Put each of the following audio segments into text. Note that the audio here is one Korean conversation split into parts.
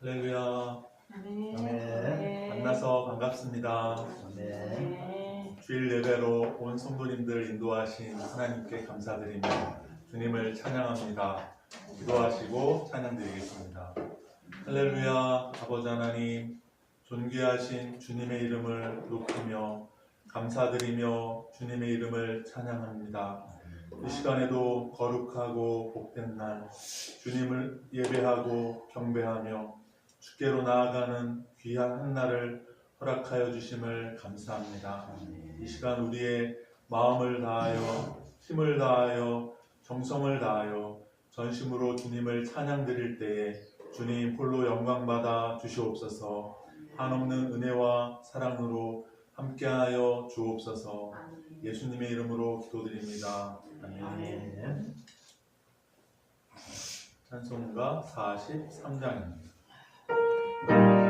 할렐루야. 아멘. 만나서 반갑습니다. 아멘. 주일 예배로 온 성도님들 인도하신 하나님께 감사드리며 주님을 찬양합니다. 기도하시고 찬양드리겠습니다. 할렐루야. 아버지 하나님, 존귀하신 주님의 이름을 높이며 감사드리며 주님의 이름을 찬양합니다. 이 시간에도 거룩하고 복된 날 주님을 예배하고 경배하며 주께로 나아가는 귀한 한 날을 허락하여 주심을 감사합니다. 이 시간 우리의 마음을 다하여 힘을 다하여 정성을 다하여 전심으로 주님을 찬양드릴 때에 주님 홀로 영광받아 주시옵소서. 한없는 은혜와 사랑으로 함께하여 주옵소서. 예수님의 이름으로 기도드립니다. 아멘. 찬송가 43장입니다. 그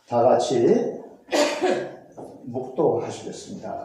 다 같이 묵도하시겠습니다.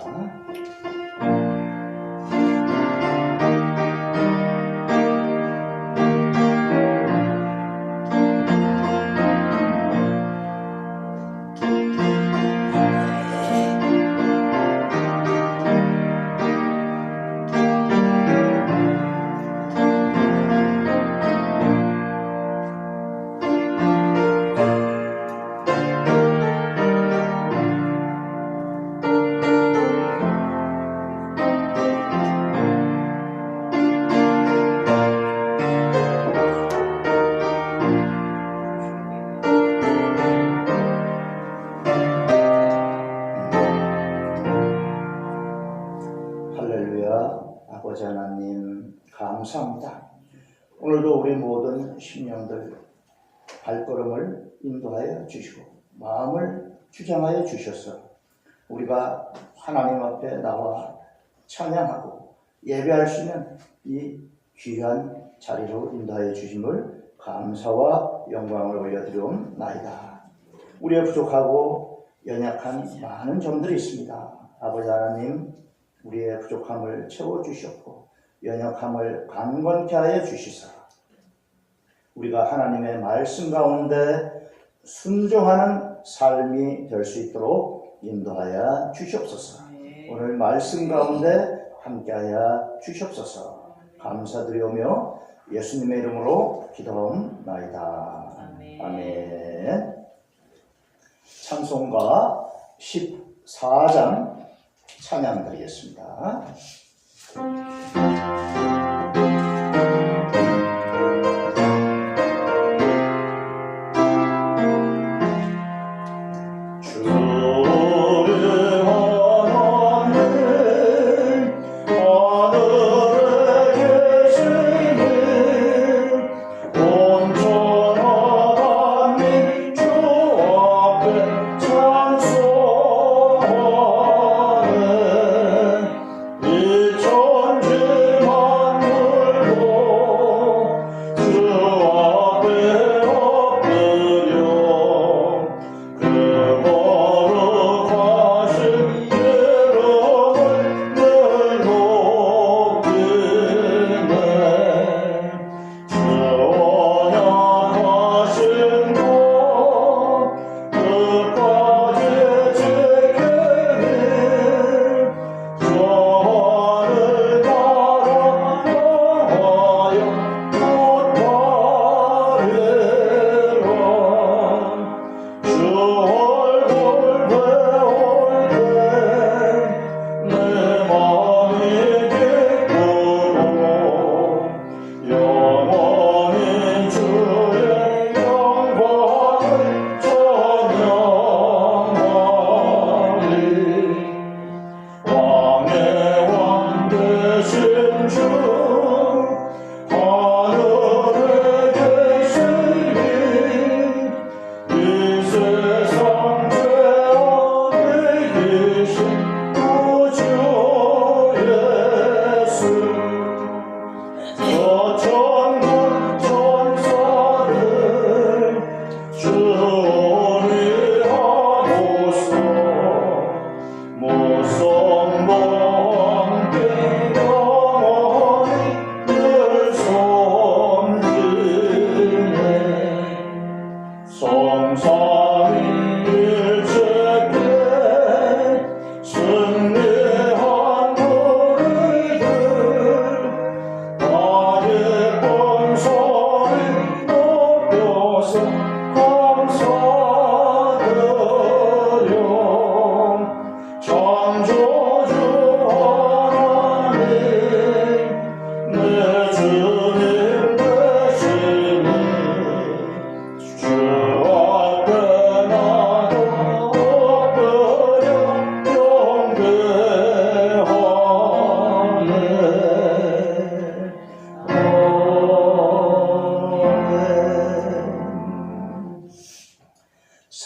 할렐루야. 아버지 하나님 감사합니다. 오늘도 우리 모든 심령들 발걸음을 인도하여 주시고 마음을 주장하여 주셔서 우리가 하나님 앞에 나와 찬양하고 예배할 수 있는 이 귀한 자리로 인도하여 주심을 감사와 영광을 올려드리옵나이다. 우리의 부족하고 연약한 많은 점들이 있습니다. 아버지 하나님, 우리의 부족함을 채워주셨고 연약함을 강건케 하여 주시사 우리가 하나님의 말씀 가운데 순종하는 삶이 될 수 있도록 인도하여 주시옵소서. 오늘 말씀 가운데 함께하여 주시옵소서. 감사드리오며 예수님의 이름으로 기도하옵나이다. 아멘. 찬송가 14장 찬양 드리겠습니다.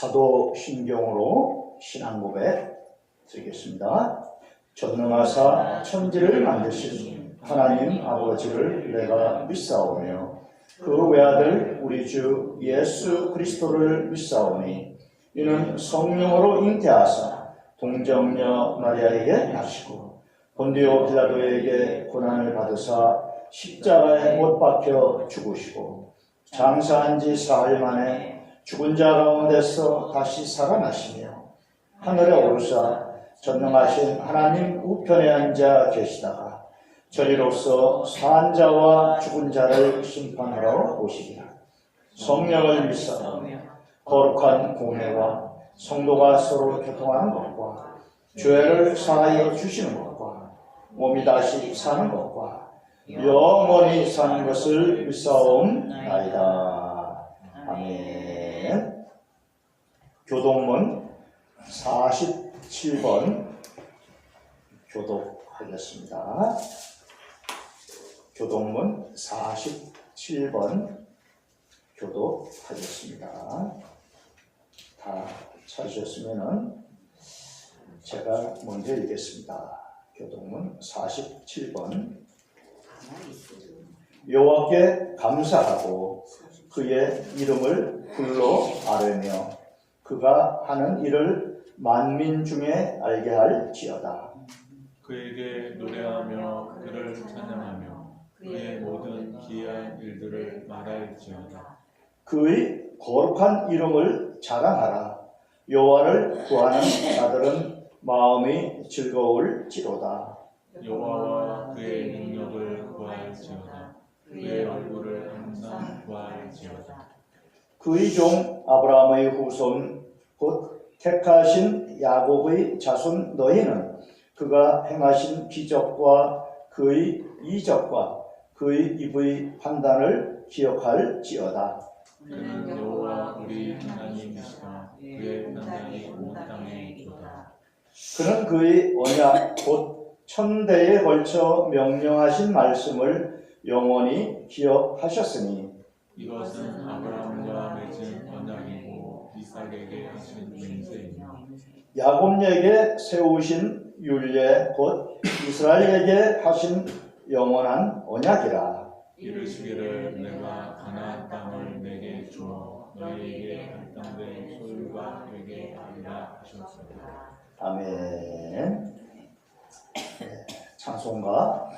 사도신경으로 신앙 고백 드리겠습니다. 전능하사 천지를 만드신 하나님 아버지를 내가 믿사오며 그 외아들 우리 주 예수 그리스도를 믿사오니 이는 성령으로 잉태하사 동정녀 마리아에게 나시고 본디오 빌라도에게 고난을 받으사 십자가에 못 박혀 죽으시고 장사한 지 사흘 만에 죽은 자 가운데서 다시 살아나시며 하늘에 오르사 전능하신 하나님 우편에 앉아 계시다가 저리로서 산 자와 죽은 자를 심판하러 오시리라. 성령을 믿사오며 거룩한 공회와 성도가 서로 교통하는 것과 죄를 사하여 주시는 것과 몸이 다시 사는 것과 영원히 사는 것을 믿사옵나이다. 아멘. 교동문 47번 교독하겠습니다. 교동문 47번 교독하겠습니다. 다 찾으셨으면은 제가 먼저 읽겠습니다. 교동문 47번. 여호와께 감사하고 그의 이름을 불러 아뢰며 그가 하는 일을 만민 중에 알게 할지어다. 그에게 노래하며 그를 찬양하며 그의 모든 기이한 일들을 말할지어다. 그의 거룩한 이름을 자랑하라. 여호와를 구하는 자들은 마음이 즐거울지로다. 여호와와 그의 능력을 구할지어다. 그의 얼굴을 항상 구할지어다. 그의 종 아브라함의 후손 곧 택하신 야곱의 자손 너희는 그가 행하신 기적과 그의 이적과 그의 입의 판단을 기억할지어다. 그는 여호와 우리 하나님이시다. 그의 판단이 온 땅에 있도다. 그는 그의 언약 곧 천대에 걸쳐 명령하신 말씀을 영원히 기억하셨으니 이것은 아브라함과 맺은 언약이고 이삭에게 하신 맹세이며 야곱에게 세우신 율례 곧 이스라엘에게 하신 영원한 언약이라. 이르시기를 내가 가나안 땅을 내게 주어 너희에게 할당된 소유가 되게 하리라 하셨습니다. 아멘. 찬송가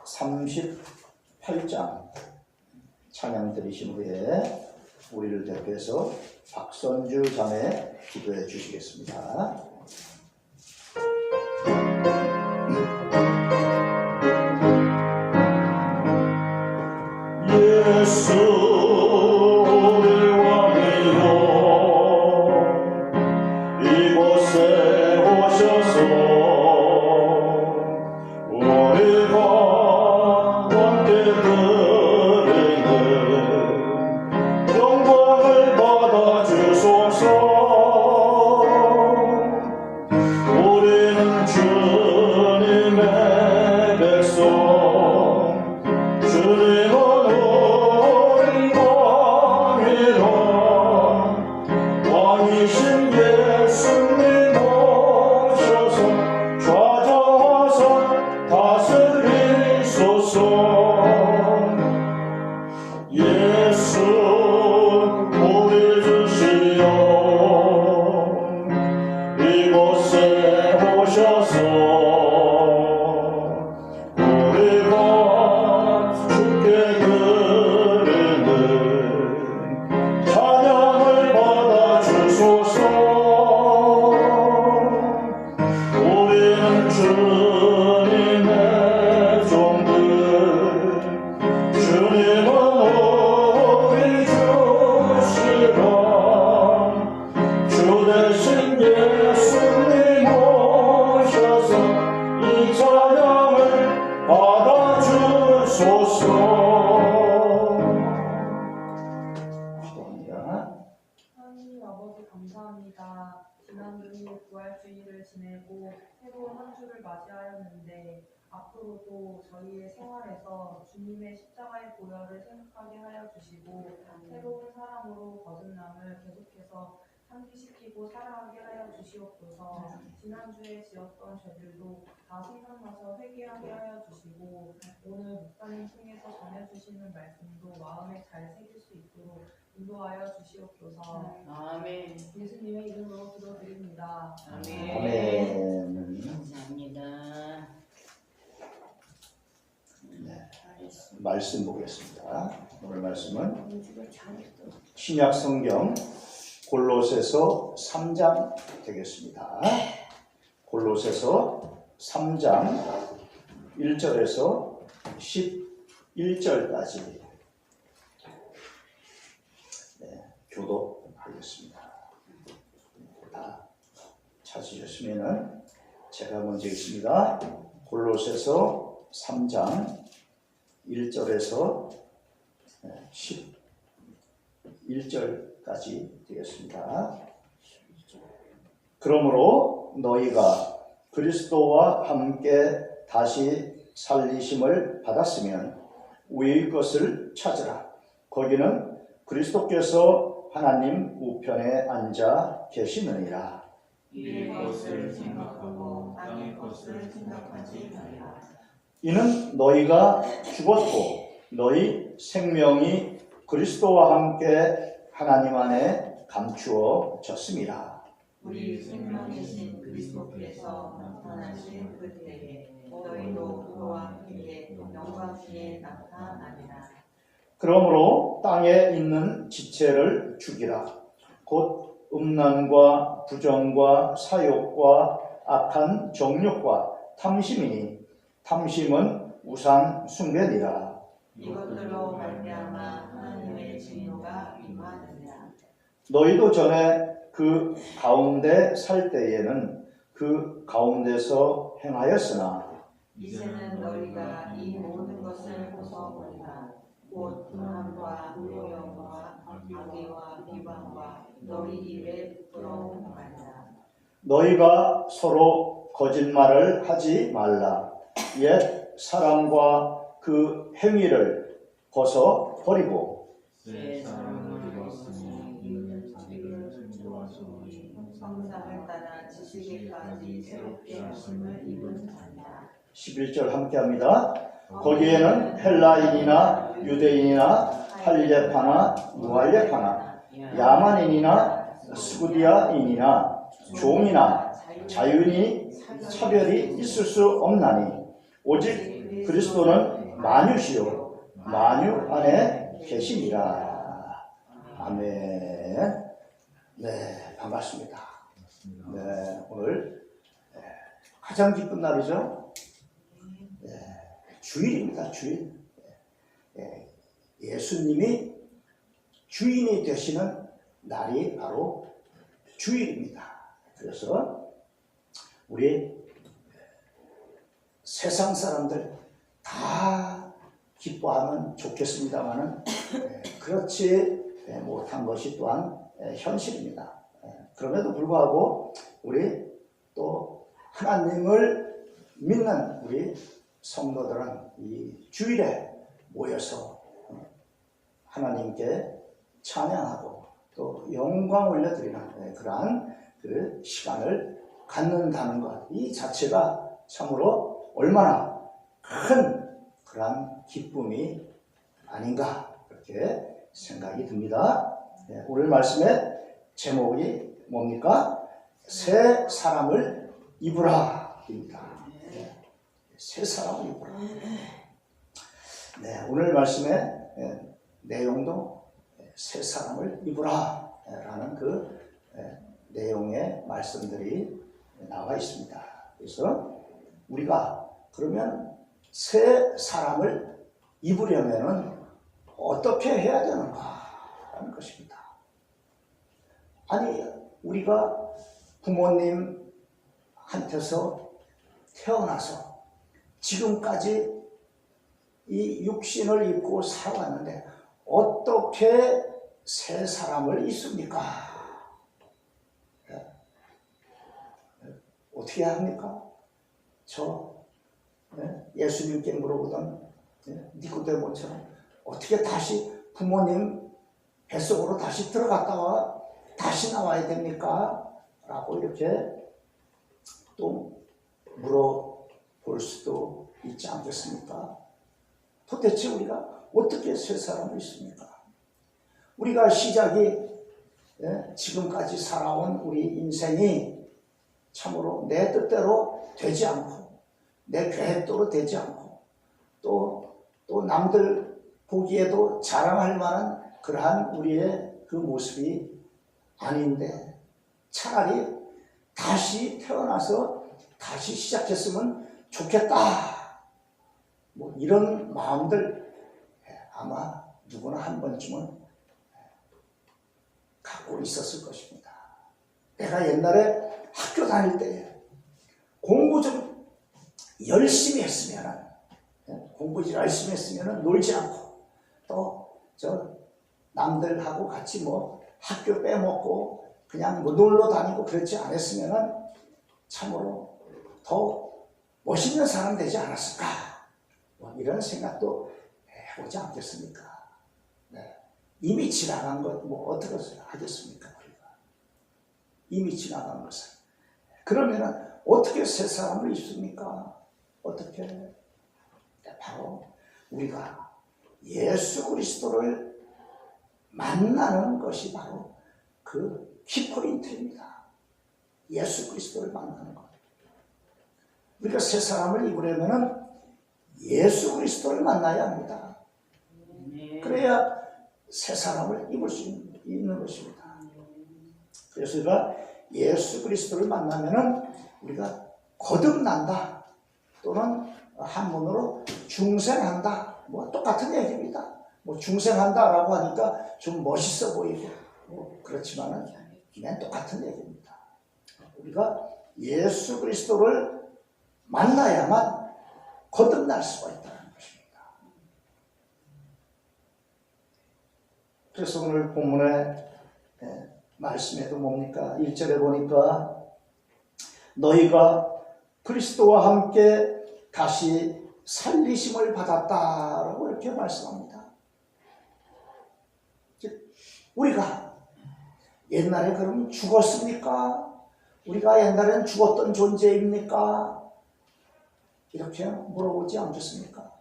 38장 찬양 드리신 후에 우리를 대표해서 박선주 자매 기도해 주시겠습니다. 예수 우리 왕이여 이곳에 오셔서 우리가 함께 드리는 영광을 받아 주소서. 우리는 주님의 백성 주님은 왕이신 예수님 오셔서 좌정하사 다스리소서. 예수 우리 주시여 이곳에 오셔서 우리가 주께 드리는 찬양을 받아 주소서. 우리는 주님의 종들 주님은 우리 주시라. 주 대신 예수님 오셔서 이 찬양을 받아 주소서. 기도합니다. 하나님 아버지 감사합니다. 지난 주일 부활주의를 지내고 새로운 한 주를 맞이하였는데 앞으로도 저희의 생활에서 주님의 십자가의 보혈을 생각하게 하여 주시고 새로운 사람으로 거듭남을 계속해서 상기시키고 살아가게 하여 주시옵소서. 지난주에 지었던 죄들도 다 생각나서 회개하게 하여 주시고 오늘 목사님 통해서 전해주시는 말씀도 마음에 잘 새길 수 있도록 인도하여 주시옵소서. 아멘. 예수님의 이름으로 기도드립니다. 아멘. 아멘. 감사합니다. 네, 말씀 보겠습니다. 오늘 말씀은 신약 성경 골로새서 3장 되겠습니다. 골로새서 3장 1절에서 11절까지 교독하겠습니다. 다 찾으셨으면 제가 먼저 읽습니다. 골로새서 3장 1절에서 11절까지 되겠습니다. 그러므로 너희가 그리스도와 함께 다시 살리심을 받았으면 위의 것을 찾으라. 거기는 그리스도께서 하나님 우편에 앉아 계시느니라. 위의 것을 생각하고 땅의 것을 생각하지 말라. 이는 너희가 죽었고 너희 생명이 그리스도와 함께 하나님 안에 감추어졌음이라. 우리 생명이신 그리스도께서 나타나신 그때에 너희도 그와 함께 영광에 나타나리라. 그러므로 땅에 있는 지체를 죽이라. 곧 음란과 부정과 사욕과 악한 정욕과 탐심이니 탐심은 우상 숭배니라. 이것들로 말미암아 하나님의 진노가 임하느니라. 너희도 전에 그 가운데 살 때에는 그 가운데서 행하였으나 이제는 너희가 이 모든 것을 벗어버리라. 곧 음란과 노염과 악의와 비방과 너희 입에 부끄러운 말이라. 너희가 서로 거짓말을 하지 말라. 옛 사람과 그 행위를 벗어 버리고 새 사람을 입었으니 이는 자기를 창조하시니 형상을 따라 지식에까지 새롭게 하심을 입은 자니라. 11절 함께합니다. 거기에는 헬라인이나 유대인이나 할례파나 무할례파나 야만인이나 스구디아인이나 종이나 자유인이 차별이 있을 수 없나니 오직 그리스도는 만유시요 만유 안에 계시니라. 아멘. 네, 반갑습니다. 네, 오늘 가장 기쁜 날이죠. 주일입니다. 주일. 예수님이 주인이 되시는 날이 바로 주일입니다. 그래서 우리 세상 사람들 다 기뻐하면 좋겠습니다만은 그렇지 못한 것이 또한 현실입니다. 그럼에도 불구하고 우리 또 하나님을 믿는 우리 성도들은 이 주일에 모여서 하나님께 찬양하고 또 영광 올려드리는 그러한 그 시간을 갖는다는 것, 이 자체가 참으로 얼마나 큰 그러한 기쁨이 아닌가 그렇게 생각이 듭니다. 오늘 말씀의 제목이 뭡니까? 새 사람을 입으라 입니다. 새 사람을 입으라. 네, 오늘 말씀의 내용도 새 사람을 입으라 라는 그 내용의 말씀들이 나와 있습니다. 그래서 우리가 그러면 새 사람을 입으려면은 어떻게 해야 되는가 하는 것입니다. 아니, 우리가 부모님한테서 태어나서 지금까지 이 육신을 입고 살아왔는데 어떻게 새 사람을 입습니까? 어떻게 합니까? 저 예수님께 물어보던 니고데모처럼 어떻게 다시 부모님 뱃속으로 다시 들어갔다가 다시 나와야 됩니까? 라고 이렇게 또 물어볼 수도 있지 않겠습니까? 도대체 우리가 어떻게 새 사람을 입습니까? 우리가 시작이 지금까지 살아온 우리 인생이 참으로 내 뜻대로 되지 않고 내 계획대로 되지 않고 또 남들 보기에도 자랑할 만한 그러한 우리의 그 모습이 아닌데 차라리 다시 태어나서 다시 시작했으면 좋겠다. 뭐 이런 마음들 아마 누구나 한 번쯤은 갖고 있었을 것입니다. 내가 옛날에 학교 다닐 때 공부 좀 열심히 했으면 놀지 않고 또 남들하고 같이 뭐 학교 빼먹고 그냥 뭐 놀러 다니고 그렇지 않았으면 참으로 더 멋있는 사람 되지 않았을까? 뭐 이런 생각도 해보지 않겠습니까? 네. 이미 지나간 것 뭐 어떻게 하겠습니까? 우리가 이미 지나간 것을 그러면 어떻게 새 사람을 입습니까? 어떻게? 네, 바로 우리가 예수 그리스도를 만나는 것이 바로 그 키포인트입니다. 예수 그리스도를 만나는 것. 우리가 새 사람을 입으려면 예수 그리스도를 만나야 합니다. 그래야 새 사람을 입을 수 있는 것입니다. 그래서 우리가 예수 그리스도를 만나면 우리가 거듭난다 또는 한문으로 중생한다 뭐 똑같은 얘기입니다. 뭐 중생한다라고 하니까 좀 멋있어 보이고 뭐 그렇지만은 그냥 똑같은 얘기입니다. 우리가 예수 그리스도를 만나야만 거듭날 수가 있다는 것입니다. 그래서 오늘 본문의 말씀에도 뭡니까? 1절에 보니까 너희가 그리스도와 함께 다시 살리심을 받았다라고 이렇게 말씀합니다. 즉 우리가 옛날에 그럼 죽었습니까? 우리가 옛날에는 죽었던 존재입니까? 이렇게 물어보지 않겠습니까?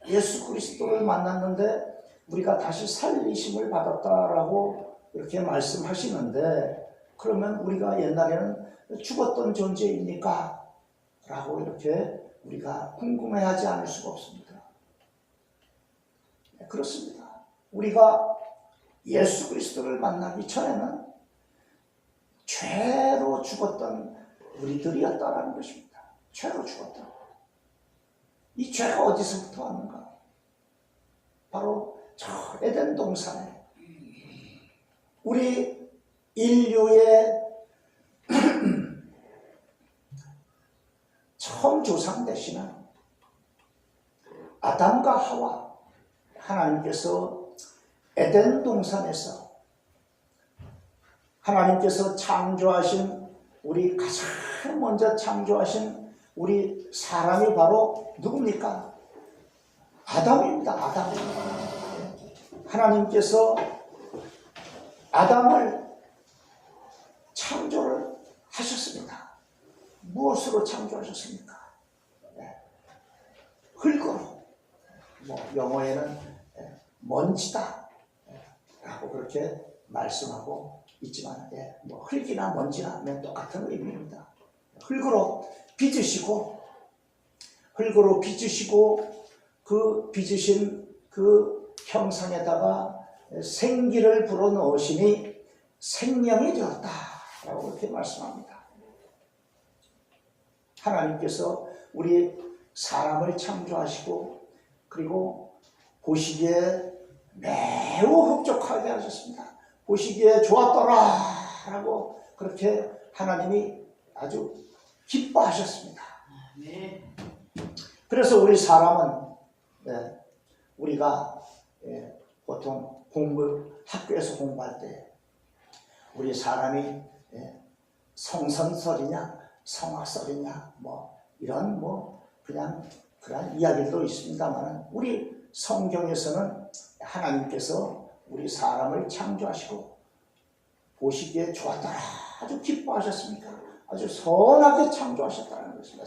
예수 그리스도를 만났는데 우리가 다시 살리심을 받았다라고 이렇게 말씀하시는데 그러면 우리가 옛날에는 죽었던 존재입니까? 라고 이렇게 우리가 궁금해하지 않을 수가 없습니다. 그렇습니다. 우리가 예수 그리스도를 만나기 전에는 죄로 죽었던 우리들이었다라는 것입니다. 죄로 죽었다. 이 죄가 어디서부터 왔는가? 바로 저 에덴 동산에 우리 인류의 처음 조상 되시는 아담과 하와 하나님께서 에덴 동산에서 하나님께서 창조하신 우리 가장 먼저 창조하신 우리 사람이 바로 누굽니까? 아담입니다. 아담. 하나님께서 아담을 창조를 하셨습니다. 무엇으로 창조하셨습니까? 흙으로. 뭐 영어에는 먼지다 라고 그렇게 말씀하고 있지만 뭐 흙이나 먼지나 똑같은 의미입니다. 흙으로 빚으시고 그 빚으신 그 형상에다가 생기를 불어넣으시니 생명이 되었다라고 그렇게 말씀합니다. 하나님께서 우리 사람을 창조하시고 그리고 보시기에 매우 흡족하게 하셨습니다. 보시기에 좋았더라 라고 그렇게 하나님이 아주 기뻐하셨습니다. 그래서 우리 사람은 우리가 보통 학교에서 공부할 때 우리 사람이 성선설이냐 성악설이냐 뭐 이런 그냥 그런 이야기도 있습니다만 우리 성경에서는 하나님께서 우리 사람을 창조하시고 보시기에 좋았더라 아주 기뻐하셨습니까? 아주 선하게 창조하셨다는 것입니다.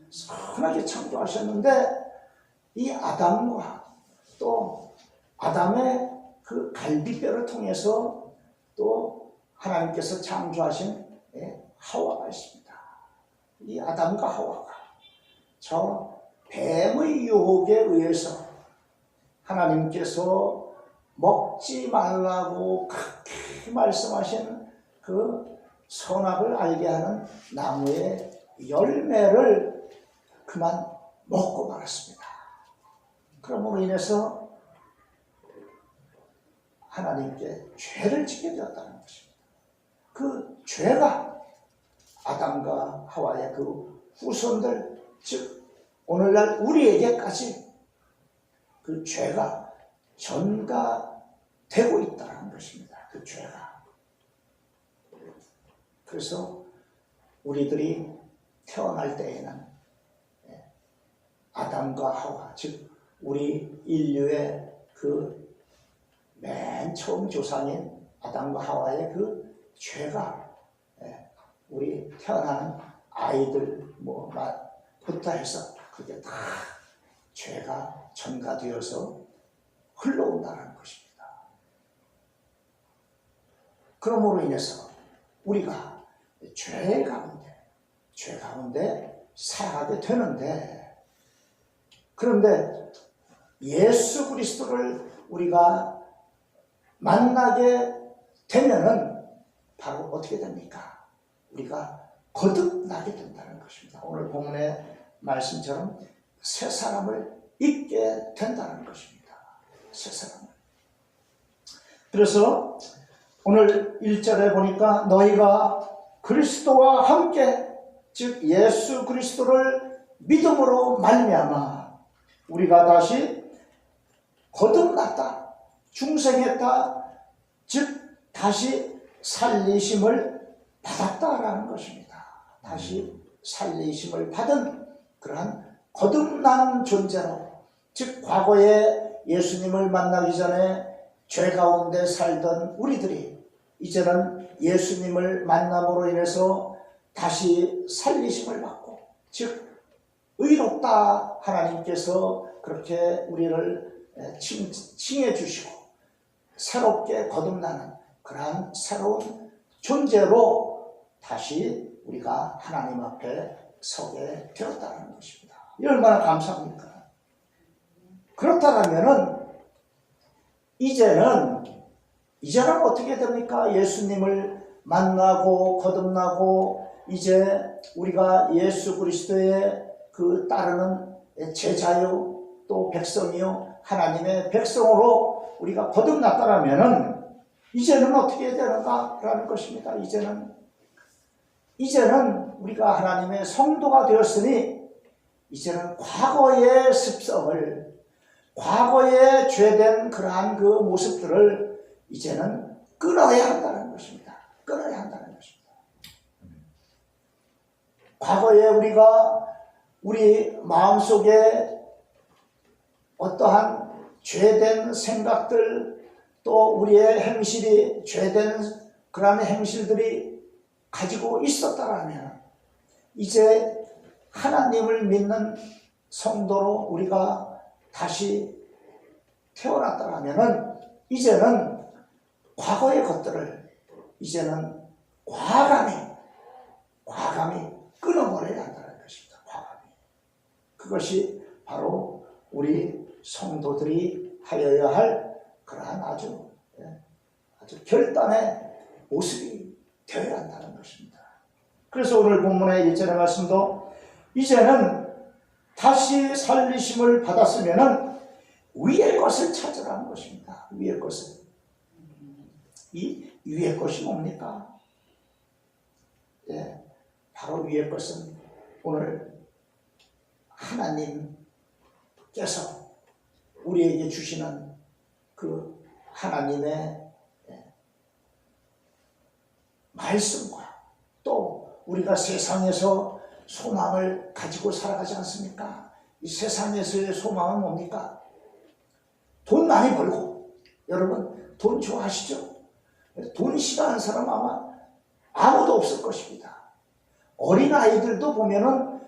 선하게 창조하셨는데 이 아담과 또 아담의 그 갈비뼈를 통해서 또 하나님께서 창조하신 하와가 있습니다. 이 아담과 하와가 저 뱀의 유혹에 의해서 하나님께서 먹지 말라고 그렇게 말씀하신 그 선악을 알게 하는 나무의 열매를 그만 먹고 말았습니다. 그러므로 인해서 하나님께 죄를 짓게 되었다는 것입니다. 그 죄가 아담과 하와의 그 후손들, 즉 오늘날 우리에게까지 그 죄가 전가되고 있다는 것입니다. 그 죄가. 그래서 우리들이 태어날 때에는 아담과 하와, 즉 우리 인류의 그 맨 처음 조상인 아담과 하와의 그 죄가 우리 태어나는 아이들 부터 해서 그게 다 죄가 전가되어서 흘러온다는 것입니다. 그러므로 인해서 우리가 죄 가운데 살아가게 되는데, 그런데 예수 그리스도를 우리가 만나게 되면은 바로 어떻게 됩니까? 우리가 거듭나게 된다는 것입니다. 오늘 본문의 말씀처럼 새 사람을 입게 된다는 것입니다. 새 사람을. 그래서 오늘 1절에 보니까 너희가 그리스도와 함께, 즉 예수 그리스도를 믿음으로 말미암아 우리가 다시 거듭났다, 중생했다, 즉 다시 살리심을 받았다라는 것입니다. 다시 살리심을 받은 그러한 거듭난 존재로, 즉 과거에 예수님을 만나기 전에 죄 가운데 살던 우리들이 이제는 예수님을 만남으로 인해서 다시 살리심을 받고, 즉 의롭다 하나님께서 그렇게 우리를 칭해 주시고 새롭게 거듭나는 그러한 새로운 존재로 다시 우리가 하나님 앞에 서게 되었다는 것입니다. 이 얼마나 감사합니까? 그렇다면은 이제는 어떻게 됩니까? 예수님을 만나고 거듭나고 이제 우리가 예수 그리스도의 그 따르는 제자요 또 백성이요 하나님의 백성으로 우리가 거듭났다라면은 이제는 어떻게 되는가라는 것입니다. 이제는 우리가 하나님의 성도가 되었으니 이제는 과거의 습성을, 과거에 죄된 그러한 그 모습들을 이제는 끊어야 한다는 것입니다. 끊어야 한다는 것입니다. 과거에 우리 마음속에 어떠한 죄된 생각들, 또 우리의 행실이 죄된 그러한 행실들이 가지고 있었다라면 이제 하나님을 믿는 성도로 우리가 다시 태어났다라면 이제는 과거의 것들을 이제는 과감히 끊어버려야 한다는 것입니다. 과감히. 그것이 바로 우리 성도들이 하여야 할 그러한 아주 결단의 모습이 되어야 한다는 것입니다. 그래서 오늘 본문의 1절의 말씀도 이제는 다시 살리심을 받았으면은 위의 것을 찾으라는 것입니다. 위의 것을. 이 위의 것이 뭡니까? 바로 위의 것은 오늘 하나님께서 우리에게 주시는 그 하나님의 말씀과 또 우리가 세상에서 소망을 가지고 살아가지 않습니까? 이 세상에서의 소망은 뭡니까? 돈 많이 벌고, 여러분 돈 좋아하시죠? 돈 싫어하는 사람 아마 아무도 없을 것입니다. 어린아이들도 보면은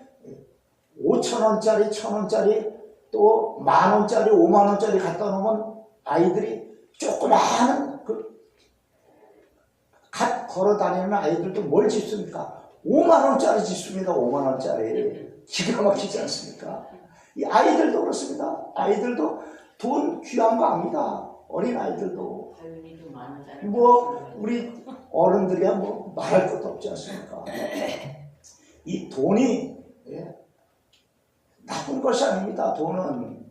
5,000원짜리, 1,000원짜리, 또 10,000원짜리, 50,000원짜리 갖다 놓으면 아이들이 조그마한 갓 걸어 다니는 아이들도 뭘 집습니까? 5만 원짜리 집습니다. 5만 원짜리. 기가 막히지 않습니까? 이 아이들도 그렇습니다. 아이들도 돈 귀한 거 압니다. 어린 아이들도. 뭐 우리 어른들이야 뭐 말할 것도 없지 않습니까? 이 돈이 나쁜 것이 아닙니다. 돈은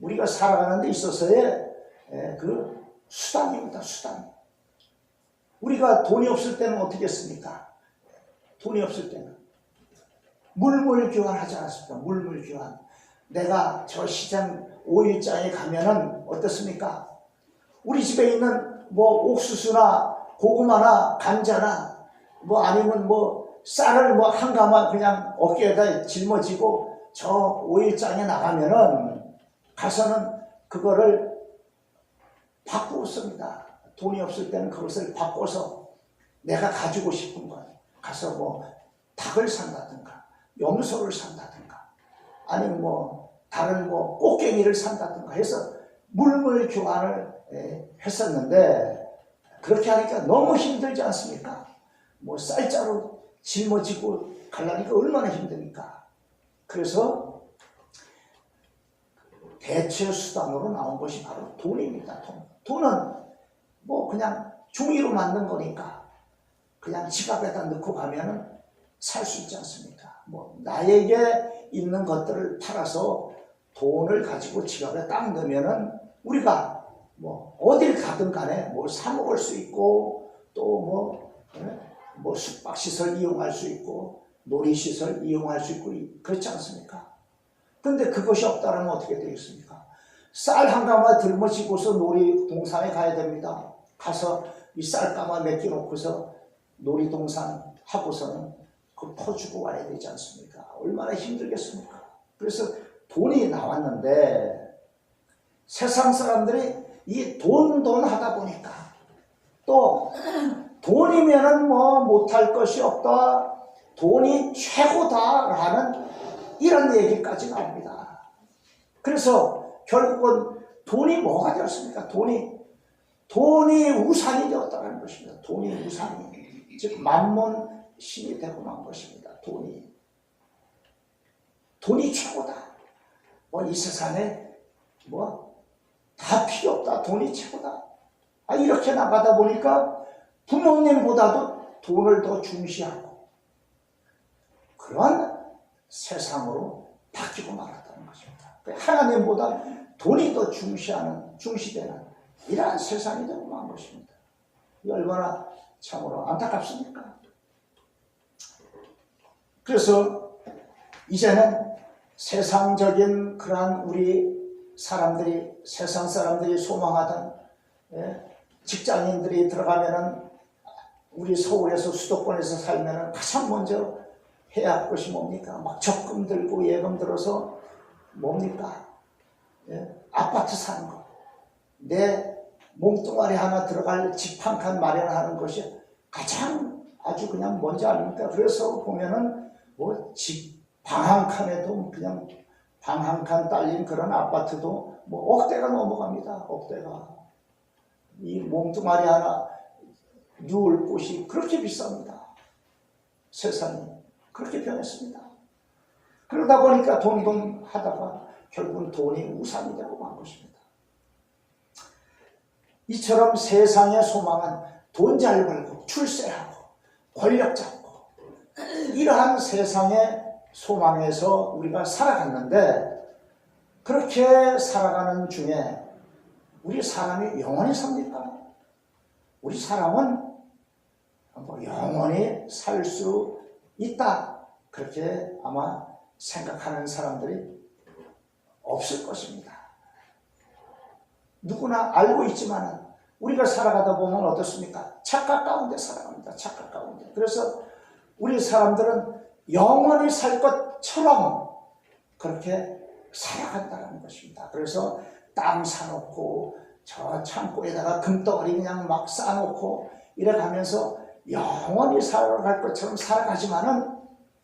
우리가 살아가는 데 있어서의 그 수단입니다. 수단. 우리가 돈이 없을 때는 어떻게 했습니까? 돈이 없을 때는 물물 교환하지 않았습니까? 물물 교환. 내가 저 시장 5일장에 가면은 어떻습니까? 우리 집에 있는 뭐 옥수수나 고구마나 감자나 뭐 아니면 뭐 쌀을 뭐 한 가마 그냥 어깨에다 짊어지고 저 5일장에 나가면은 가서는 그거를 바꾸어 씁니다. 돈이 없을 때는 그것을 바꿔서 내가 가지고 싶은 것 가서 뭐 닭을 산다든가 염소를 산다든가 아니면 뭐 다른 뭐 꽃갱이를 산다든가 해서 물물 교환을 했었는데 그렇게 하니까 너무 힘들지 않습니까? 뭐 쌀자루 짊어지고 가려니까 얼마나 힘드니까. 그래서 대체 수단으로 나온 것이 바로 돈입니다. 돈은 뭐 그냥 종이로 만든 거니까 그냥 지갑에다 넣고 가면은 살 수 있지 않습니까? 뭐 나에게 있는 것들을 팔아서 돈을 가지고 지갑에 딱 넣으면은 우리가 뭐 어딜 가든 간에 뭘 사 먹을 수 있고 또 뭐 숙박시설 이용할 수 있고 놀이시설 이용할 수 있고 그렇지 않습니까? 근데 그것이 없다면 어떻게 되겠습니까? 쌀 한 가마 들머지고서 놀이동산에 가야 됩니다. 가서 이 쌀가마 몇 개 놓고서 놀이동산 하고서는 그 퍼주고 와야 되지 않습니까? 얼마나 힘들겠습니까? 그래서 돈이 나왔는데 세상 사람들이 이 돈 하다 보니까 또 돈이면은 뭐 못할 것이 없다, 돈이 최고다라는 이런 얘기까지 나옵니다. 그래서 결국은 돈이 뭐가 되었습니까? 돈이 우상이 되었다는 것입니다. 돈이 우상이, 즉 만몬 신이 되고 만 것입니다. 돈이 최고다. 뭐 이 세상에 뭐 다 필요 없다. 돈이 최고다. 이렇게 나가다 보니까 부모님보다도 돈을 더 중시하고 그런 세상으로 바뀌고 말았다는 것입니다. 하나님보다 돈이 더 중시되는 이러한 세상이 되고 만 것입니다. 이 얼마나 참으로 안타깝습니까? 그래서 이제는 세상적인 그러한 우리 사람들이, 세상 사람들이 소망하던 직장인들이 들어가면은 우리 서울에서 수도권에서 살면은 가장 먼저 해야 할 것이 뭡니까? 막 적금 들고 예금 들어서 뭡니까? 아파트 사는 거. 내 몸뚱아리 하나 들어갈 집 한 칸 마련하는 것이 가장 아주 그냥 먼저 아닙니까? 그래서 보면은 뭐 집 방 한 칸에도 그냥 방 한 칸 딸린 그런 아파트도 뭐 억대가 넘어갑니다. 억대가. 이 몸뚱아리 하나 누울 곳이 그렇게 비쌉니다. 세상이 그렇게 변했습니다. 그러다 보니까 돈 하다가 결국은 돈이 우상이 되고 만 것입니다. 이처럼 세상의 소망은 돈 잘 벌고 출세하고 권력 잡고 이러한 세상의 소망에서 우리가 살아갔는데 그렇게 살아가는 중에 우리 사람이 영원히 삽니까? 우리 사람은 뭐 영원히 살 수 있다 그렇게 아마 생각하는 사람들이 없을 것입니다. 누구나 알고 있지만 우리가 살아가다 보면 어떻습니까? 착각 가운데 살아갑니다. 착각 가운데. 그래서 우리 사람들은 영원히 살 것처럼 그렇게 살아간다는 것입니다. 그래서 땅 사놓고 저 창고에다가 금덩어리 그냥 막 쌓아놓고 이래가면서 영원히 살아갈 것처럼 살아가지만은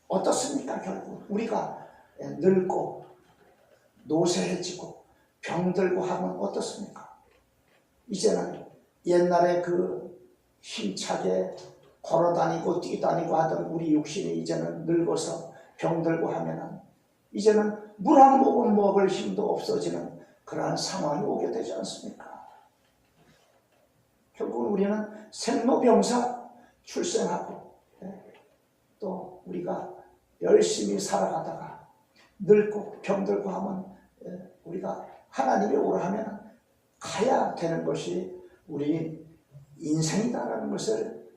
어떻습니까? 결국 우리가 늙고 노쇠해지고 병들고 하면 어떻습니까? 이제는 옛날에 그 힘차게 걸어다니고 뛰다니고 하던 우리 육신이 이제는 늙어서 병들고 하면은 이제는 물 한 모금 먹을 힘도 없어지는 그러한 상황이 오게 되지 않습니까? 결국은 우리는 생로병사 출생하고 또 우리가 열심히 살아가다가 늙고 병들고 하면 우리가 하나님이 오라 하면 가야 되는 것이 우리 인생이다라는 것을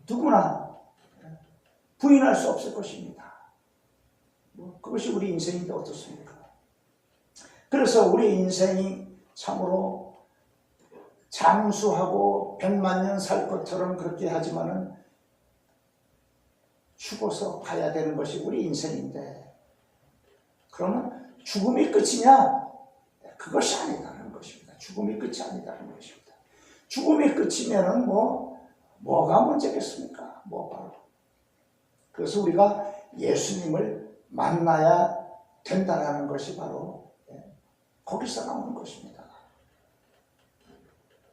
누구나 부인할 수 없을 것입니다. 그것이 우리 인생인데 어떻습니까? 그래서 우리 인생이 참으로 장수하고 100만 년 살 것처럼 그렇게 하지만은 죽어서 가야 되는 것이 우리 인생인데 그러면 죽음이 끝이냐? 그것이 아니다는 것입니다. 죽음이 끝이 아니다는 것입니다. 죽음이 끝이면은 뭐가 문제겠습니까? 바로. 그래서 우리가 예수님을 만나야 된다는 것이 바로 거기서 나오는 것입니다.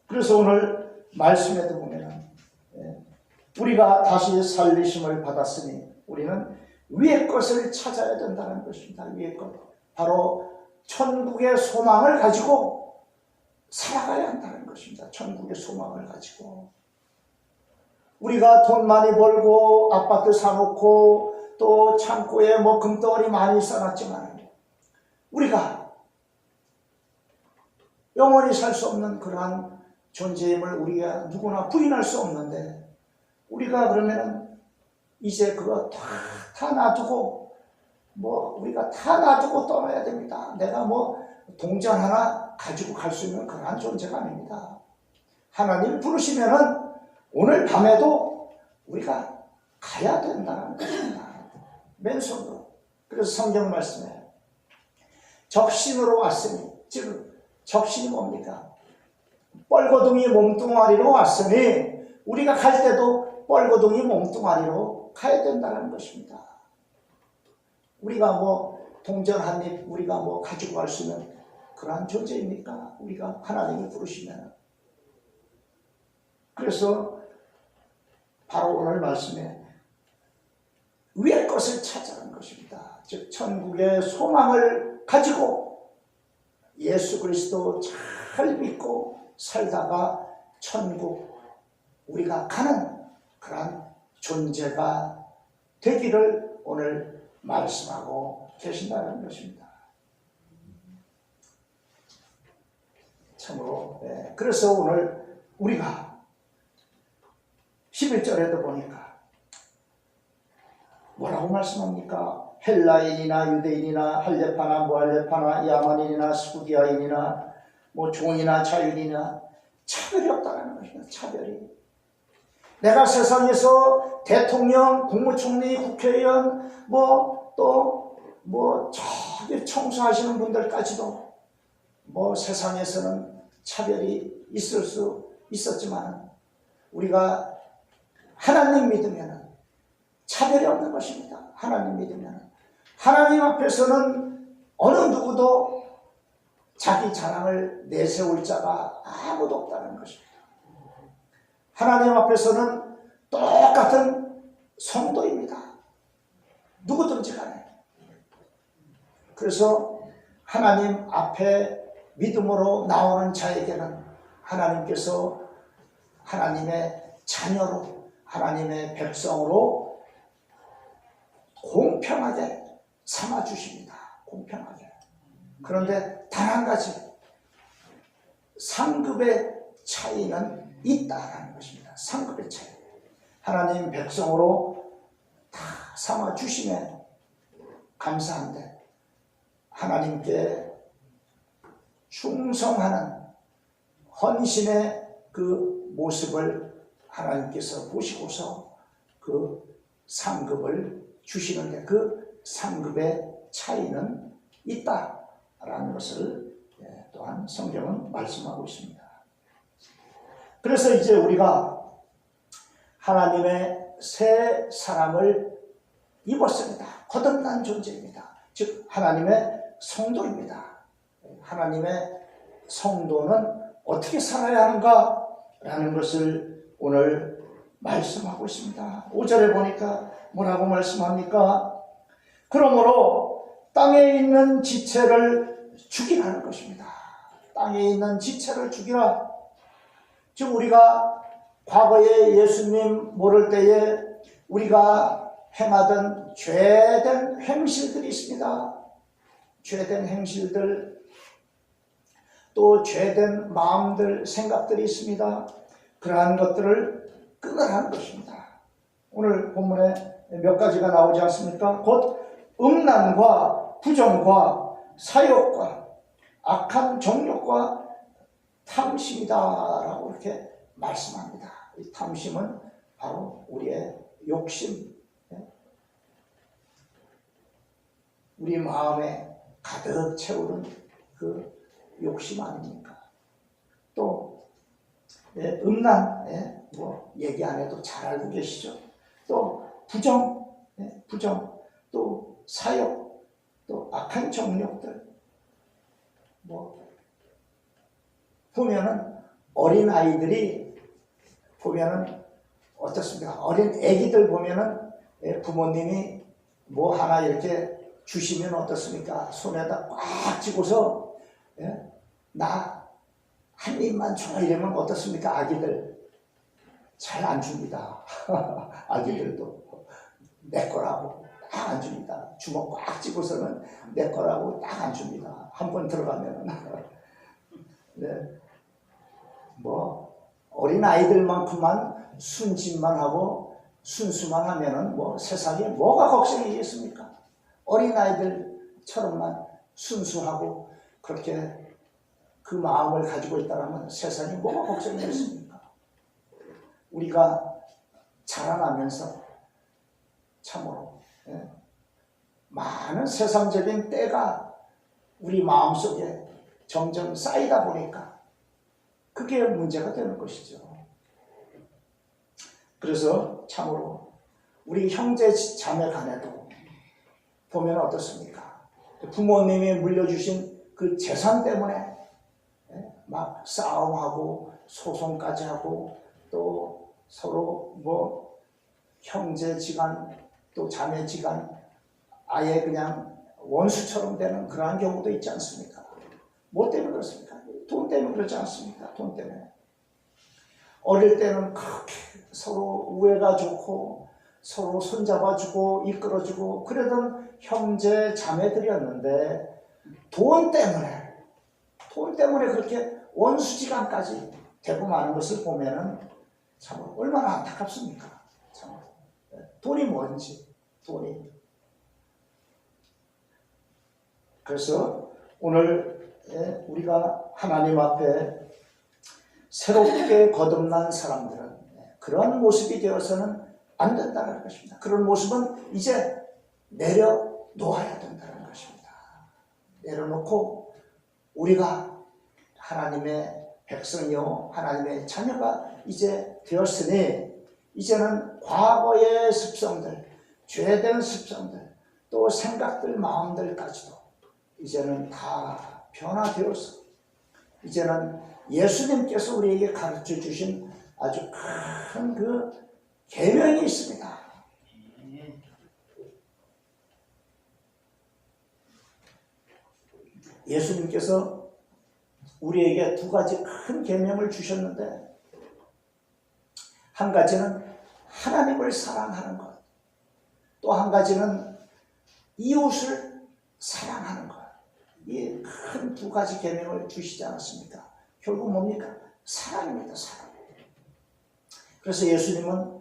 그래서 오늘 말씀에도 보면은 우리가 다시 살리심을 받았으니 우리는 위의 것을 찾아야 된다는 것입니다. 위의 것. 바로 천국의 소망을 가지고 살아가야 한다는 것입니다. 천국의 소망을 가지고. 우리가 돈 많이 벌고 아파트 사놓고 또 창고에 금덩어리 많이 쌓았지만 우리가 영원히 살 수 없는 그러한 존재임을 우리가 누구나 부인할 수 없는데 우리가 그러면 이제 그거 다 놔두고 우리가 다 놔두고 떠나야 됩니다. 내가 동전 하나 가지고 갈 수 있는 그러한 존재가 아닙니다. 하나님 부르시면은 오늘 밤에도 우리가 가야 된다는 것입니다. 맨손으로. 그래서 성경 말씀에 적신으로 왔으니, 즉 적신이 뭡니까? 뻘거둥이 몸뚱아리로 왔으니 우리가 갈 때도 뻘거둥이 몸뚱아리로 가야 된다는 것입니다. 우리가 동전 한 입 우리가 가지고 갈 수 있는 그러한 존재입니까? 우리가 하나님이 부르시면. 그래서 바로 오늘 말씀에 위의 것을 찾아가는 것입니다. 즉 천국의 소망을 가지고 예수 그리스도 잘 믿고 살다가 천국 우리가 가는 그러한 존재가 되기를 오늘 말씀하고 계신다는 것입니다. 참으로 그래서 오늘 우리가 11절에도 보니까 뭐라고 말씀합니까? 헬라인이나 유대인이나 할레파나 무할레파나 야만인이나 스쿠디아인이나 종이나 자유인이나 차별이 없다는 것입니다. 차별이. 내가 세상에서 대통령, 국무총리, 국회의원 저기 청소하시는 분들까지도 세상에서는 차별이 있을 수 있었지만 우리가 하나님 믿으면 차별이 없는 것입니다. 하나님 믿으면 하나님 앞에서는 어느 누구도 자기 자랑을 내세울 자가 아무도 없다는 것입니다. 하나님 앞에서는 똑같은 성도입니다. 누구든지 간에. 그래서 하나님 앞에 믿음으로 나오는 자에게는 하나님께서 하나님의 자녀로 하나님의 백성으로 공평하게 삼아주십니다. 공평하게. 그런데 단 한 가지 상급의 차이는 있다라는 것입니다. 상급의 차이. 하나님 백성으로 다 삼아주시면 감사한데 하나님께 충성하는 헌신의 그 모습을 하나님께서 보시고서 그 상급을 주시는데 그 상급의 차이는 있다라는 것을 또한 성경은 말씀하고 있습니다. 그래서 이제 우리가 하나님의 새 사람을 입었습니다. 거듭난 존재입니다. 즉 하나님의 성도입니다. 하나님의 성도는 어떻게 살아야 하는가라는 것을 오늘 말씀하고 있습니다. 5절에 보니까 뭐라고 말씀합니까? 그러므로 땅에 있는 지체를 죽이라는 것입니다. 땅에 있는 지체를 죽이라. 즉 우리가 과거에 예수님 모를 때에 우리가 행하던 죄된 행실들이 있습니다. 죄된 행실들, 또 죄된 마음들, 생각들이 있습니다. 그러한 것들을 끊으라는 것입니다. 오늘 본문에 몇 가지가 나오지 않습니까? 곧 음란과 부정과 사욕과 악한 정욕과 탐심이다라고 이렇게 말씀합니다. 이 탐심은 바로 우리의 욕심, 우리 마음에 가득 채우는 그 욕심 아닙니까? 또 음란, 뭐 얘기 안 해도 잘 알고 계시죠? 또 부정, 또 사욕, 또 악한 정욕들. 뭐 보면은 어린 아이들이 보면은 어떻습니까? 어린 아기들 보면은 부모님이 뭐 하나 이렇게 주시면 어떻습니까? 손에다 꽉 쥐고서 나 한 입만 줘 이러면 어떻습니까? 아기들 잘 안 줍니다. 아기들도 내 거라고 딱 안 줍니다. 주먹 꽉 쥐고서는 내 거라고 딱 안 줍니다. 한 번 들어가면은 뭐 어린 아이들만큼만 순진만 하고 순수만 하면은 뭐 세상에 뭐가 걱정이겠습니까? 어린 아이들처럼만 순수하고 그렇게 그 마음을 가지고 있다면 세상에 뭐가 걱정이겠습니까? 우리가 자라나면서 참으로 많은 세상적인 때가 우리 마음속에 점점 쌓이다 보니까 그게 문제가 되는 것이죠. 그래서 참으로 우리 형제 자매 간에도 보면 어떻습니까? 부모님이 물려주신 그 재산 때문에 막 싸움하고 소송까지 하고 또 서로 뭐 형제지간 또 자매지간 아예 그냥 원수처럼 되는 그러한 경우도 있지 않습니까? 뭐 때문에 그렇습니까? 돈 때문에 그렇지 않습니까? 돈 때문에. 어릴 때는 그렇게 서로 우애가 좋고 서로 손잡아주고 이끌어주고 그러던 형제 자매들이었는데 돈 때문에 그렇게 원수지간까지 되고 마는 것을 보면은 참 얼마나 안타깝습니까? 참 돈이 뭔지 돈이. 그래서 오늘 우리가 하나님 앞에 새롭게 거듭난 사람들은 그런 모습이 되어서는 안 된다는 것입니다. 그런 모습은 이제 내려놓아야 된다는 것입니다. 내려놓고 우리가 하나님의 백성이요 하나님의 자녀가 이제 되었으니 이제는 과거의 습성들, 죄된 습성들, 또 생각들, 마음들까지도 이제는 다 변화되어서 이제는 예수님께서 우리에게 가르쳐 주신 아주 큰 그 계명이 있습니다. 예수님께서 우리에게 두 가지 큰 계명을 주셨는데 한 가지는 하나님을 사랑하는 것, 또 한 가지는 이웃을 사랑하는 것. 이 큰 두 가지 계명을 주시지 않았습니까? 결국 뭡니까? 사랑입니다. 사랑. 그래서 예수님은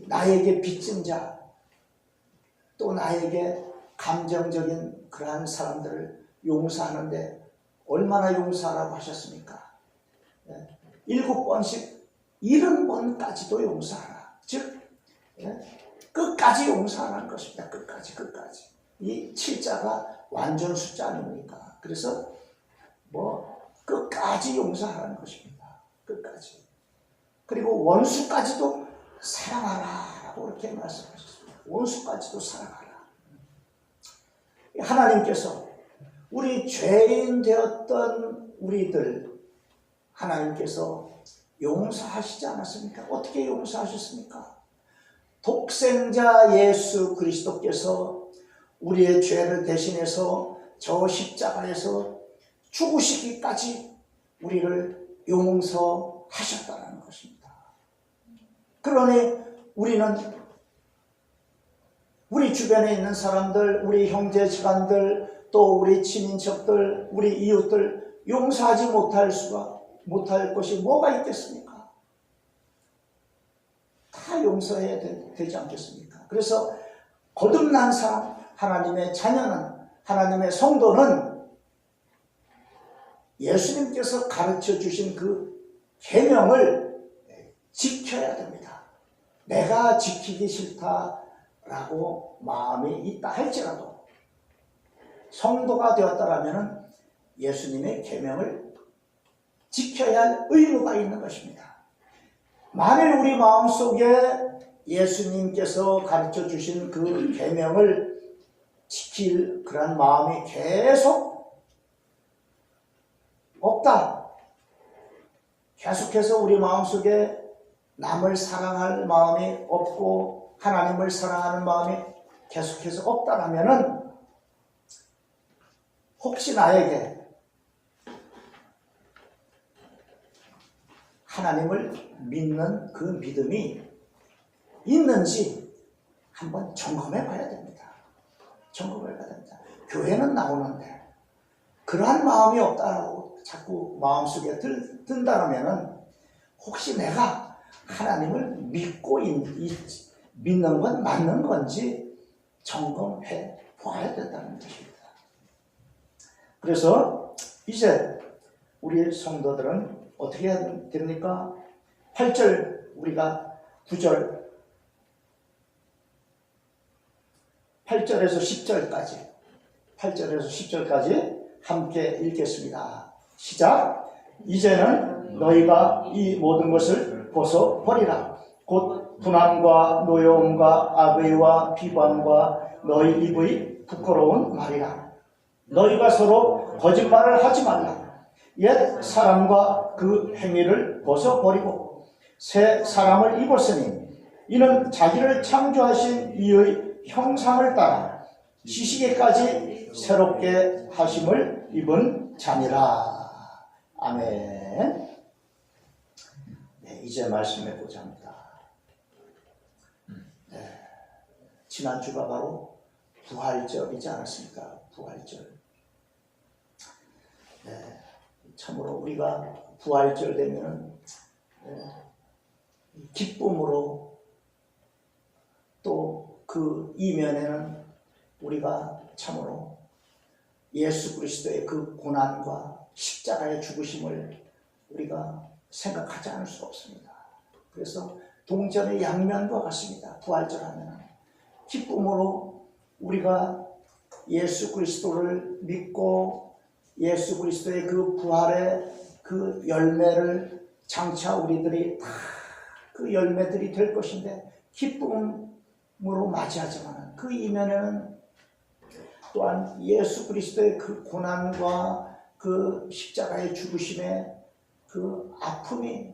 나에게 빚진 자, 또 나에게 감정적인 그러한 사람들을 용서하는데 얼마나 용서하라고 하셨습니까? 7번씩 70번까지도 용서하라. 즉 끝까지 용서하라는 것입니다. 끝까지. 이 7자가 완전 숫자 아닙니까? 그래서 뭐 끝까지 용서하라는 것입니다. 끝까지. 그리고 원수까지도 사랑하라라고 이렇게 말씀하셨습니다. 원수까지도 사랑하라. 하나님께서 우리 죄인 되었던 우리들, 하나님께서 용서하시지 않았습니까? 어떻게 용서하셨습니까? 독생자 예수 그리스도께서 우리의 죄를 대신해서 저 십자가에서 죽으시기까지 우리를 용서하셨다는 것입니다. 그러니 우리는 우리 주변에 있는 사람들, 우리 형제지간들, 또 우리 친인척들, 우리 이웃들 용서하지 못할 것이 뭐가 있겠습니까? 다 용서해야 되지 않겠습니까? 그래서 거듭난 사람, 하나님의 자녀는, 하나님의 성도는 예수님께서 가르쳐 주신 그 계명을 지켜야 됩니다. 내가 지키기 싫다라고 마음이 있다 할지라도 성도가 되었다라면 예수님의 계명을 지켜야 할 의무가 있는 것입니다. 만일 우리 마음속에 예수님께서 가르쳐 주신 그 계명을 지킬 그런 마음이 계속 없다. 계속해서 우리 마음속에 남을 사랑할 마음이 없고 하나님을 사랑하는 마음이 계속해서 없다라면은 혹시 나에게 하나님을 믿는 그 믿음이 있는지 한번 점검해 봐야 됩니다. 점검해 봐야 됩니다. 교회는 나오는데 그러한 마음이 없다고 자꾸 마음속에 든다면 혹시 내가 하나님을 믿는 건 맞는 건지 점검해 봐야 된다는 것입니다. 그래서 이제 우리 성도들은 어떻게 해야 됩니까? 8절 우리가 9절 8절에서 10절까지 함께 읽겠습니다. 시작. 이제는 너희가 이 모든 것을 벗어버리라. 곧 분함과 노여움과 악의와 비방과 너희 입의 부끄러운 말이라. 너희가 서로 거짓말을 하지 말라. 옛 사람과 그 행위를 벗어버리고 새 사람을 입었으니 이는 자기를 창조하신 이의 형상을 따라 지식에까지 새롭게 하심을 입은 자니라. 아멘. 네, 이제 말씀해보자 합니다. 네, 지난주가 바로 부활절이지 않았습니까? 부활절. 네, 참으로 우리가 부활절 되면은 기쁨으로 또 그 이면에는 우리가 참으로 예수 그리스도의 그 고난과 십자가의 죽으심을 우리가 생각하지 않을 수 없습니다. 그래서 동전의 양면과 같습니다. 부활절 하면 기쁨으로 우리가 예수 그리스도를 믿고 예수 그리스도의 그 부활의 그 열매를 장차 우리들이 다 그 열매들이 될 것인데 기쁨으로 맞이하지만 그 이면에는 또한 예수 그리스도의 그 고난과 그 십자가의 죽으심의 그 아픔이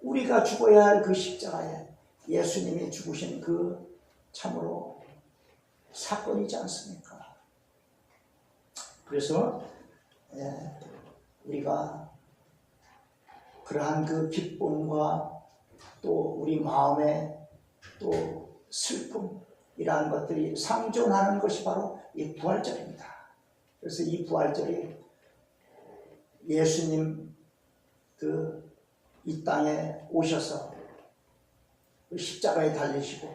우리가 죽어야 할 그 십자가에 예수님이 죽으신 그 참으로 사건이지 않습니까? 그래서 우리가 그러한 그 기쁨과 또 우리 마음의 또 슬픔이라는 것들이 상존하는 것이 바로 이 부활절입니다. 그래서 이 부활절이 예수님 이 땅에 오셔서 그 십자가에 달리시고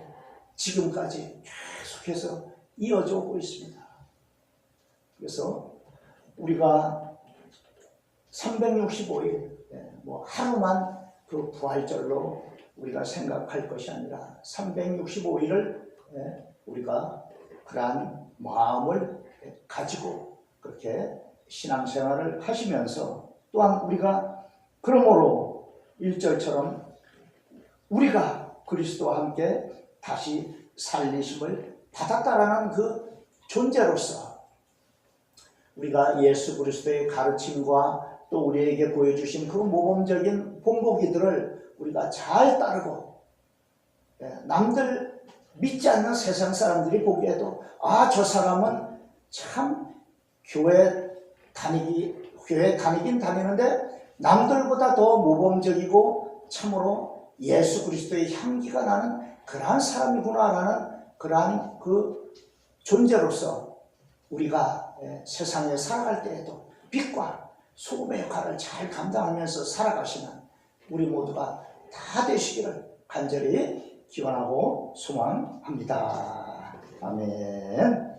지금까지 계속해서 이어져 오고 있습니다. 그래서 우리가 365일 뭐 하루만 그 부활절로 우리가 생각할 것이 아니라 365일을 우리가 그러한 마음을 가지고 그렇게 신앙생활을 하시면서 또한 우리가 그러므로 1절처럼 우리가 그리스도와 함께 다시 살리심을 받았다라는 그 존재로서 우리가 예수 그리스도의 가르침과 또 우리에게 보여주신 그 모범적인 본보기들을 우리가 잘 따르고, 남들 믿지 않는 세상 사람들이 보기에도 저 사람은 참 교회 다니긴 다니는데 남들보다 더 모범적이고 참으로 예수 그리스도의 향기가 나는 그러한 사람이구나라는 그러한 그 존재로서 우리가 세상에 살아갈 때에도 빛과 소금의 역할을 잘 감당하면서 살아가시는 우리 모두가 다 되시기를 간절히 기원하고 소망합니다. 아멘.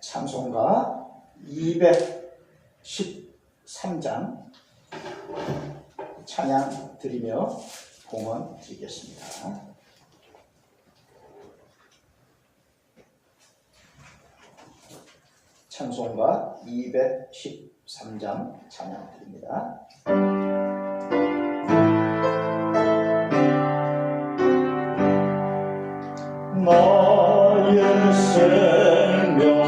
찬송가 213장 찬양 드리며 봉헌 드리겠습니다. 찬송가 213장 찬양 드립니다. 나의 생명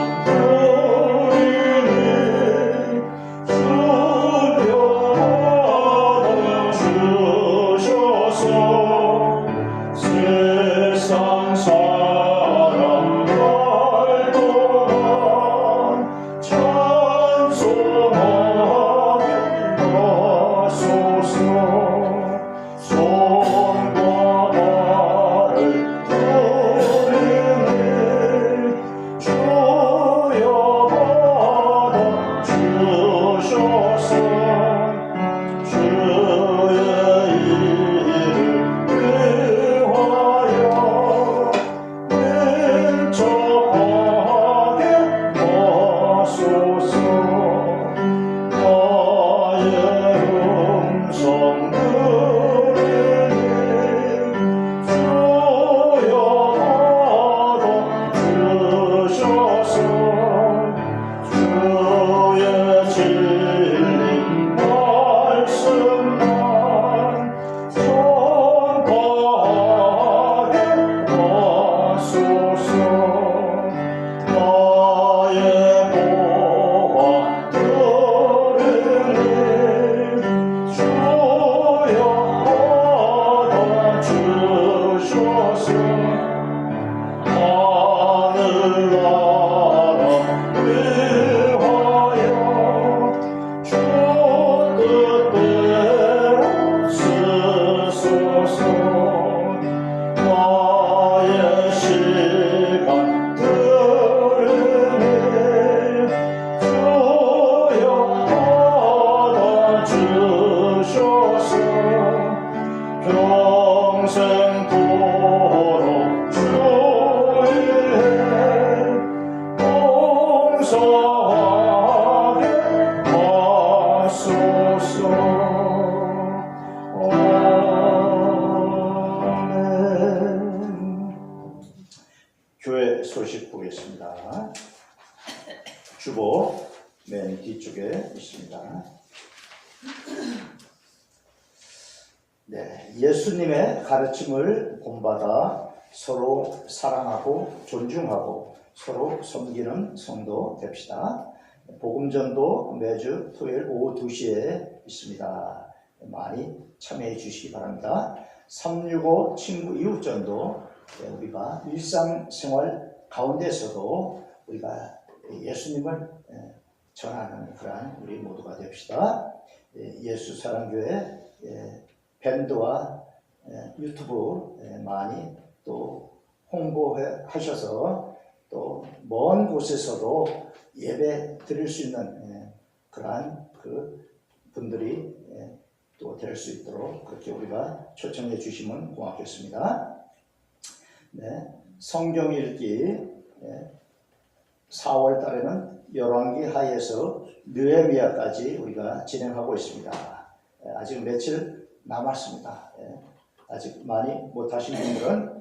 교회 소식 보겠습니다. 주보 맨 뒤쪽에 있습니다. 네, 예수님의 가르침을 본받아 서로 사랑하고 존중하고 서로 섬기는 성도 됩시다. 복음전도 매주 토요일 오후 2시에 있습니다. 많이 참여해 주시기 바랍니다. 365 친구 이웃전도 우리가 일상생활 가운데서도 우리가 예수님을 전하는 그러한 우리 모두가 됩시다. 예수사랑교회 밴드와 유튜브 많이 또 홍보하셔서 또 먼 곳에서도 예배 드릴 수 있는 그러한 그 분들이 또 될 수 있도록 그렇게 우리가 초청해 주시면 고맙겠습니다. 네, 성경 읽기 4월 달에는 열왕기 하에서 느헤미야까지 우리가 진행하고 있습니다. 아직 며칠 남았습니다. 아직 많이 못하신 분들은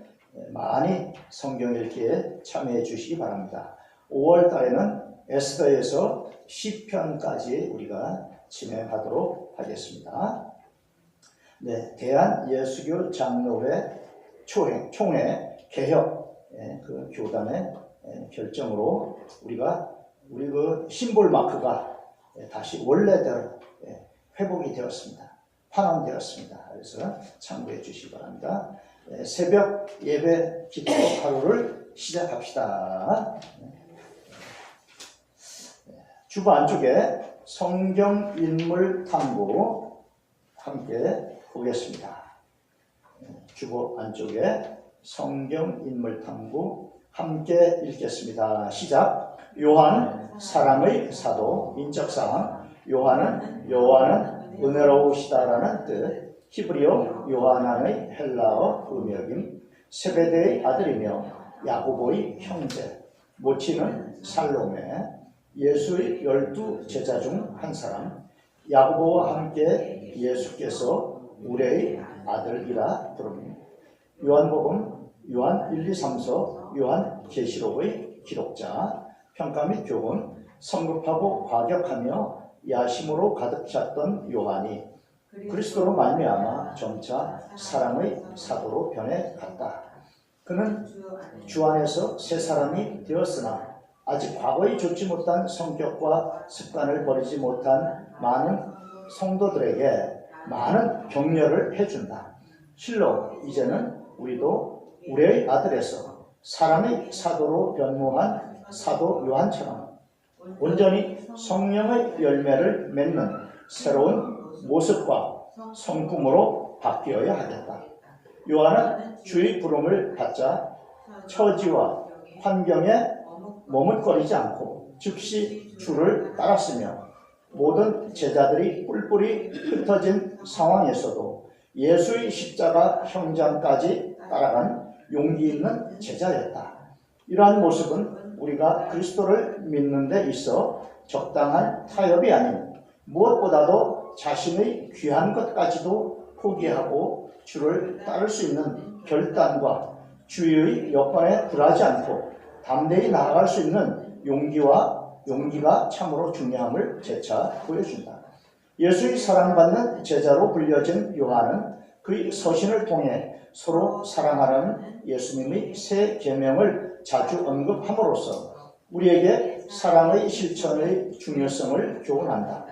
많이 성경 읽기에 참여해 주시기 바랍니다. 5월 달에는 에스더에서 시편까지 우리가 진행하도록 하겠습니다. 네, 대한예수교 장로회 총회 개혁 그 교단의 결정으로 우리 그 심볼 마크가 다시 원래대로 회복이 되었습니다. 환원되었습니다. 그래서 참고해 주시기 바랍니다. 새벽 예배 기도 하루를 시작합시다. 주보 안쪽에 성경 인물 탐구 함께 보겠습니다. 주보 안쪽에 성경 인물 탐구 함께 읽겠습니다. 시작. 요한 사랑의 사도. 인적사항 요한은 은혜로우시다라는 뜻. 히브리어 요하난의 헬라어 음역임. 세베대의 아들이며 야고보의 형제. 모친은 살로메. 예수의 12 제자 중 한 사람. 야고보와 함께 예수께서 우레의 아들이라 부릅니다. 요한복음, 요한 1, 2, 3서, 요한 계시록의 기록자. 평가 및 교훈. 성급하고 과격하며 야심으로 가득 찼던 요한이 그리스도로 말미암아 점차 사랑의 사도로 변해갔다. 그는 주 안에서 새 사람이 되었으나 아직 과거에 좋지 못한 성격과 습관을 버리지 못한 많은 성도들에게 많은 격려를 해준다. 실로 이제는 우리도 우리의 아들에서 사랑의 사도로 변모한 사도 요한처럼 온전히 성령의 열매를 맺는 새로운 모습과 성품으로 바뀌어야 하겠다. 요한은 주의 부름을 받자 처지와 환경에 머뭇거리지 않고 즉시 주를 따랐으며 모든 제자들이 뿔뿔이 흩어진 상황에서도 예수의 십자가 형장까지 따라간 용기 있는 제자였다. 이러한 모습은 우리가 그리스도를 믿는 데 있어 적당한 타협이 아닌 무엇보다도 자신의 귀한 것까지도 포기하고 주를 따를 수 있는 결단과 주의 여건에 굴하지 않고 담대히 나아갈 수 있는 용기가 참으로 중요함을 재차 보여준다. 예수의 사랑받는 제자로 불려진 요한은 그의 서신을 통해 서로 사랑하라는 예수님의 새 계명을 자주 언급함으로써 우리에게 사랑의 실천의 중요성을 교훈한다.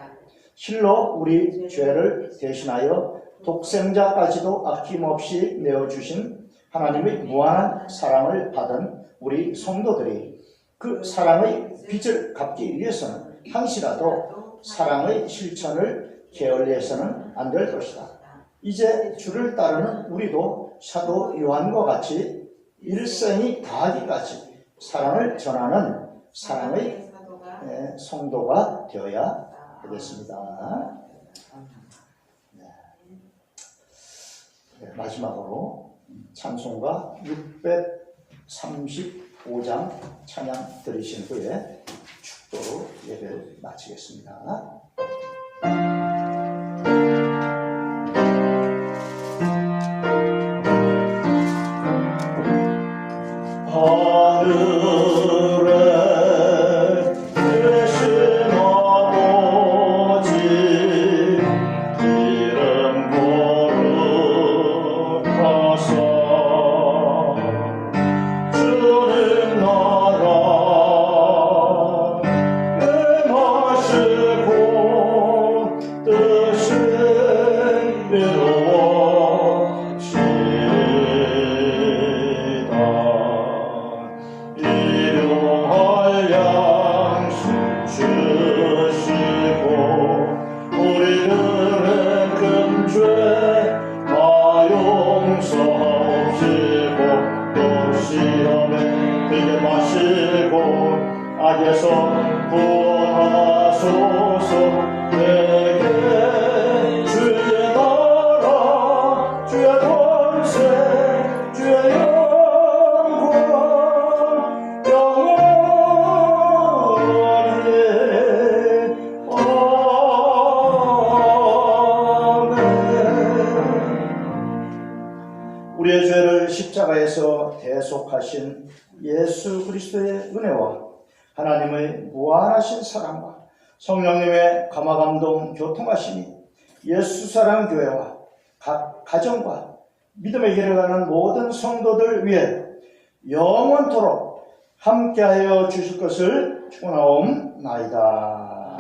실로 우리 죄를 대신하여 독생자까지도 아낌없이 내어주신 하나님의 무한한 사랑을 받은 우리 성도들이 그 사랑의 빚을 갚기 위해서는 한시라도 사랑의 실천을 게을리해서는 안 될 것이다. 이제 주를 따르는 우리도 사도 요한과 같이 일생이 다하기까지 사랑을 전하는 사랑의 성도가 되어야 하겠습니다. 마지막으로 찬송가 635장 찬양 들으신 후에 축도로 예배를 마치겠습니다. 우리의 죄를 십자가에서 대속하신 예수 그리스도의 은혜와 하나님의 무한하신 사랑과 성령님의 감화감동 교통하심이 예수사랑교회와 각 가정과 믿음의 길을 가는 모든 성도들 위해 영원토록 함께하여 주실 것을 축원하옵나이다.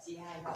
chị hai cậu